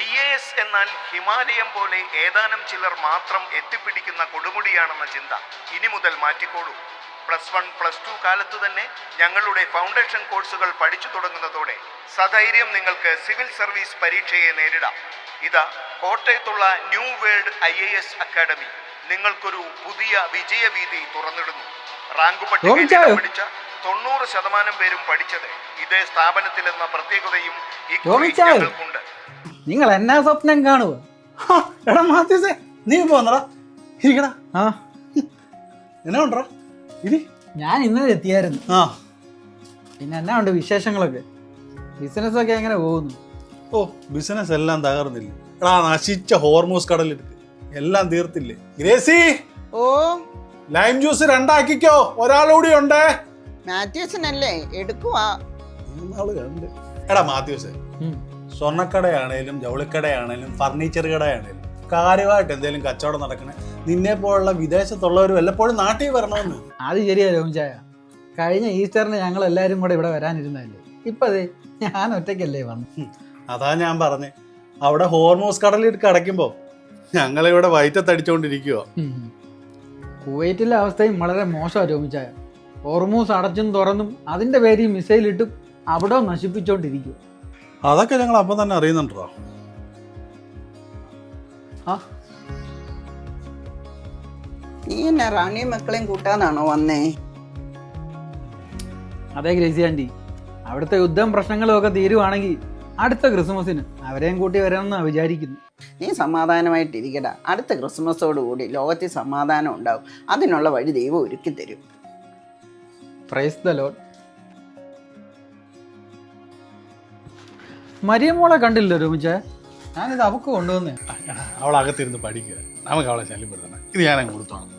IAS എന്നാൽ ഹിമാലയം പോലെ ഏതാനും ചിലർ മാത്രം എത്തിപ്പിടിക്കുന്ന കൊടുമുടിയാണെന്ന ചിന്ത ഇനി മുതൽ മാറ്റിക്കോളൂ. +1, +2 കാലത്തു തന്നെ ഞങ്ങളുടെ ഫൗണ്ടേഷൻ കോഴ്സുകൾ പഠിച്ചു തുടങ്ങുന്നതോടെ സധൈര്യം നിങ്ങൾക്ക് സിവിൽ സർവീസ് പരീക്ഷയെ നേരിടാം. ഇതാ കോട്ടയത്തുള്ള ന്യൂ വേൾഡ് IAS അക്കാഡമി നിങ്ങൾക്കൊരു പുതിയ വിജയവീതി തുറന്നിടുന്നു. റാങ്ക് പട്ടികയിൽ പിടിച്ച 90% പേരും പഠിച്ചത് ഇതേ സ്ഥാപനത്തിലെന്ന പ്രത്യേകതയും ഞങ്ങൾക്കുണ്ട്. നിങ്ങൾ എന്നാ സ്വപ്നം കാണുക? എടാ മാത്യൂസേ, നീ പോന്നടാ, ഇരിക്കടാ. എന്നാ ഉണ്ടോ? ഇരി. ഞാൻ ഇന്നലെ എത്തിയായിരുന്നു. പിന്നെ എന്നാ ഉണ്ട് വിശേഷങ്ങളൊക്കെ? ബിസിനസ് ഒക്കെ എങ്ങനെ പോകുന്നു? ഓ, ബിസിനസ് എല്ലാം തകർന്നില്ല. എടാ, നശിച്ച ഹോർമൂസ് കടലെടുക്ക് എല്ലാം തീർത്തില്ലേ? ഗ്രേസി, ഓ ലൈം ജ്യൂസ് 2 ആക്കിക്കോ, ഒരാളൂടി ഉണ്ടേ. മാത്യൂസിനല്ലേ എടുക്കുവാ. എടാ മാത്യൂസേ, സ്വർണ്ണക്കടയാണേലും ജൗളിക്കടയാണേലും ഫർണിച്ചർ കടയാണേലും കാര്യമായിട്ട് എന്തെങ്കിലും കച്ചവടം നടക്കണേ നിന്നെ പോലുള്ള വിദേശത്തുള്ളവരും വല്ലപ്പോഴും നാട്ടിൽ വരണമെന്ന്. അത് ശരിയാ രോമിച്ചായ. കഴിഞ്ഞ ഈസ്റ്ററിന് ഞങ്ങൾ എല്ലാവരും കൂടെ ഇവിടെ വരാനിരുന്നല്ലേ. ഇപ്പൊ അതെ ഞാൻ ഒറ്റയ്ക്കല്ലേ വന്നു. അതാ ഞാൻ പറഞ്ഞേ, അവിടെ ഹോർമൂസ് കടലിട്ട് അടയ്ക്കുമ്പോ ഞങ്ങളിവിടെ വയറ്റത്തടിച്ചോണ്ടിരിക്കുക. കുവൈറ്റിലെ അവസ്ഥയും വളരെ മോശമാണ് രോമിച്ചായ. ഹോർമൂസ് അടച്ചും തുറന്നും അതിന്റെ പേര് മിസൈൽ ഇട്ടും അവിടെ നശിപ്പിച്ചോണ്ടിരിക്കും. അതൊക്കെ ഞങ്ങൾ അപ്പം തന്നെ അറിയുന്നുണ്ടോ? നീ എന്നെ റാണിയും മക്കളെയും കൂട്ടാന്നാണോ വന്നേ? അതെ ഗ്രേസി ആൻറ്റി, അവിടുത്തെ യുദ്ധം പ്രശ്നങ്ങളും ഒക്കെ തീരുവാണെങ്കിൽ അടുത്ത ക്രിസ്മസിന് അവരെയും കൂട്ടി വരാമെന്നാണ് വിചാരിക്കുന്നു. നീ സമാധാനമായിട്ടിരിക്കടാ. അടുത്ത ക്രിസ്മസോടുകൂടി ലോകത്തിൽ സമാധാനം ഉണ്ടാവും. അതിനുള്ള വഴി ദൈവം ഒരുക്കി തരും. Praise the Lord. മരിയമ്മോളെ കണ്ടില്ലോ രോമിച്ച? ഞാനിത് അവക്ക് കൊണ്ടുവന്നേ. അവളകത്തിരുന്ന് പഠിക്കുക, നമുക്ക് അവളെ ശല്യപ്പെടുത്തണം. ഇത് ഞാനങ്ങ് കൊടുത്തോളാം.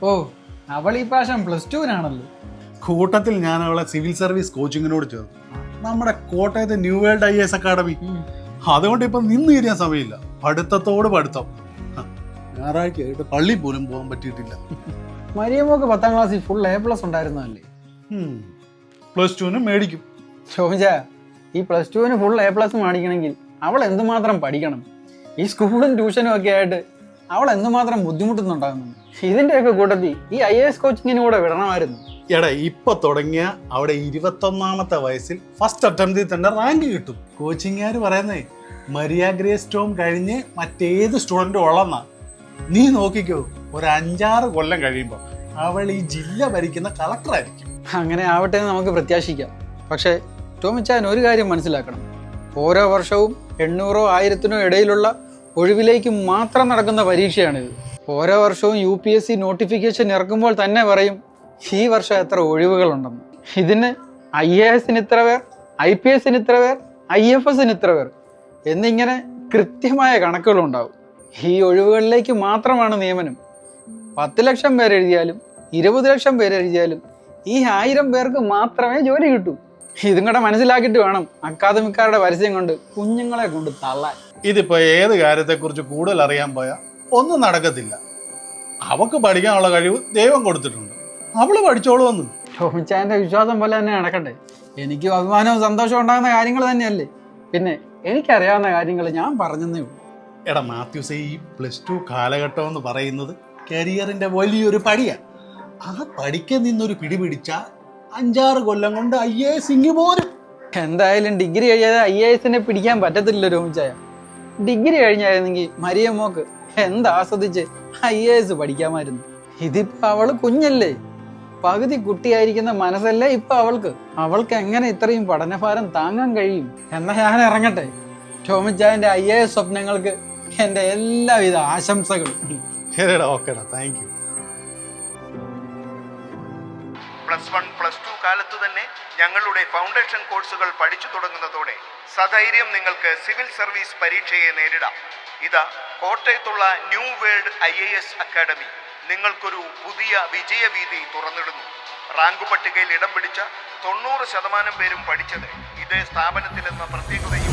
ഓ, അവൾ ഈ പ്രാവശ്യം +2-നാണല്ലോ. കൂട്ടത്തിൽ ഞാൻ അവളെ സിവിൽ സർവീസ് കോച്ചിങ്ങിനോട് ചേർന്നു. നമ്മുടെ കോട്ടയത്തെ ന്യൂ വേൾഡ് IAS അക്കാഡമി. അതുകൊണ്ട് ഇപ്പം നിന്ന് തീരാൻ സമയമില്ല. പഠിത്തത്തോട് പഠിത്തം. ഞായറാഴ്ചയായിട്ട് പള്ളി പോലും പോകാൻ പറ്റിയിട്ടില്ല. മരിയമ്മോക്ക് 10ാം ക്ലാസ്സിൽ ഫുൾ A+ ഉണ്ടായിരുന്നല്ലേ? +2 മേടിക്കും. രോമിച്ച, ഈ +2 ഫുൾ A+ മേടിക്കണമെങ്കിൽ അവൾ എന്തുമാത്രം പഠിക്കണം? ഈ സ്കൂളും ട്യൂഷനും ഒക്കെ ആയിട്ട് അവൾ എന്തുമാത്രം ബുദ്ധിമുട്ടുന്നുണ്ടാകുന്നു. ഇതിൻ്റെയൊക്കെ കൂട്ടത്തിൽ ഈ IAS കോച്ചിങ്ങിന് കൂടെ വിടണമായിരുന്നു. എടാ, ഇപ്പൊ തുടങ്ങിയ അവിടെ 21ാമത്തെ വയസ്സിൽ ഫസ്റ്റ് അറ്റംപ്റ്റിൽ തന്നെ റാങ്ക് കിട്ടും. കോച്ചിങ്ങുകാർ പറയുന്നേ മരിയ ഗ്രേസ് ടോം കഴിഞ്ഞ് മറ്റേത് സ്റ്റുഡൻറ്റും ഉള്ളെന്നാ. നീ നോക്കിക്കോ, ഒരു 5-6 കൊല്ലം കഴിയുമ്പോൾ അവൾ ഈ ജില്ല ഭരിക്കുന്ന കളക്ടറായിരിക്കും. അങ്ങനെ ആവട്ടെ എന്ന് നമുക്ക് പ്രത്യാശിക്കാം. പക്ഷേ ടോമിച്ചാൻ ഒരു കാര്യം മനസ്സിലാക്കണം. ഓരോ വർഷവും 800-ഓ 1000-നോ ഇടയിലുള്ള ഒഴിവിലേക്ക് മാത്രം നടക്കുന്ന പരീക്ഷയാണിത്. ഓരോ വർഷവും UPSC നോട്ടിഫിക്കേഷൻ ഇറക്കുമ്പോൾ തന്നെ പറയും ഈ വർഷം എത്ര ഒഴിവുകളുണ്ടെന്ന്. ഇതിന് IAS-ന് ഇത്ര പേർ, IPS-ന് ഇത്ര പേർ, IFS-ന് ഇത്ര പേർ എന്നിങ്ങനെ കൃത്യമായ കണക്കുകളുണ്ടാവും. ഈ ഒഴിവുകളിലേക്ക് മാത്രമാണ് നിയമനം. 10 ലക്ഷം പേരെഴുതിയാലും 20 ലക്ഷം പേരെഴുതിയാലും ഈ 1000 പേർക്ക് മാത്രമേ ജോലി കിട്ടൂ. ഇതും കൂടെ മനസ്സിലാക്കിയിട്ട് വേണം അക്കാദമിക്കാരുടെ പരസ്യം കൊണ്ട് കുഞ്ഞുങ്ങളെ കൊണ്ട് തള്ളാൻ. ഇതിപ്പോ ഏത് കാര്യത്തെക്കുറിച്ച് കൂടുതൽ അറിയാൻ പോയാൽ ഒന്നും നടക്കത്തില്ല. അവക്ക് പഠിക്കാനുള്ള കഴിവ് ദൈവം കൊടുത്തിട്ടുണ്ട്, അവള് പഠിച്ചോളുമെന്ന്. ടോമിച്ചാൻ്റെ വിശ്വാസം പോലെ തന്നെ നടക്കട്ടെ. എനിക്കും അഭിമാനവും സന്തോഷവും ഉണ്ടാകുന്ന കാര്യങ്ങൾ തന്നെയല്ലേ. പിന്നെ എനിക്കറിയാവുന്ന കാര്യങ്ങൾ ഞാൻ പറഞ്ഞതേ ഉള്ളൂ. എടാ മാത്യൂസേ, ഈ +2 കാലഘട്ടം എന്ന് പറയുന്നത് കരിയറിന്റെ വലിയൊരു പടിയാണ്. ആ പടിക്ക് നിന്നൊരു പിടി പിടിച്ചാൽ 5-6 കൊല്ലം കൊണ്ട് IAS ഇങ്ങ് പോരും. എന്തായാലും ഡിഗ്രി കഴിയാതെ IAS-നെ പിടിക്കാൻ പറ്റത്തില്ല രോമിച്ചായ. Degree കഴിഞ്ഞായിരുന്നെങ്കിൽ മരിയമ്മോക്ക് എന്താസ്വദിച്ച് IAS പഠിക്കാമായിരുന്നു. ഇതിപ്പോ അവള് കുഞ്ഞല്ലേ, പകുതി കുട്ടിയായിരിക്കുന്ന മനസ്സല്ലേ ഇപ്പൊ അവൾക്ക് എങ്ങനെ ഇത്രയും പഠനഭാരം താങ്ങാൻ കഴിയും? എന്നാ ഞാൻ ഇറങ്ങട്ടെ. ടോമിച്ചായന്റെ IAS സ്വപ്നങ്ങൾക്ക് എന്റെ എല്ലാവിധ ആശംസകളും. ശരിടാ, ഓക്കേടാ, താങ്ക് യു. +1, +2 കാലത്തു തന്നെ ഞങ്ങളുടെ ഫൗണ്ടേഷൻ കോഴ്സുകൾ പഠിച്ചു തുടങ്ങുന്നതോടെ സധൈര്യം നിങ്ങൾക്ക് സിവിൽ സർവീസ് പരീക്ഷയെ നേരിടാം. ഇതാ കോട്ടയത്തുള്ള ന്യൂ വേൾഡ് IAS അക്കാഡമി നിങ്ങൾക്കൊരു പുതിയ വിജയവീതി തുറന്നിടുന്നു. റാങ്ക് പട്ടികയിൽ ഇടം പിടിച്ച 90% പേരും പഠിച്ചത് ഇതേ സ്ഥാപനത്തിലെന്ന പ്രത്യേകതയും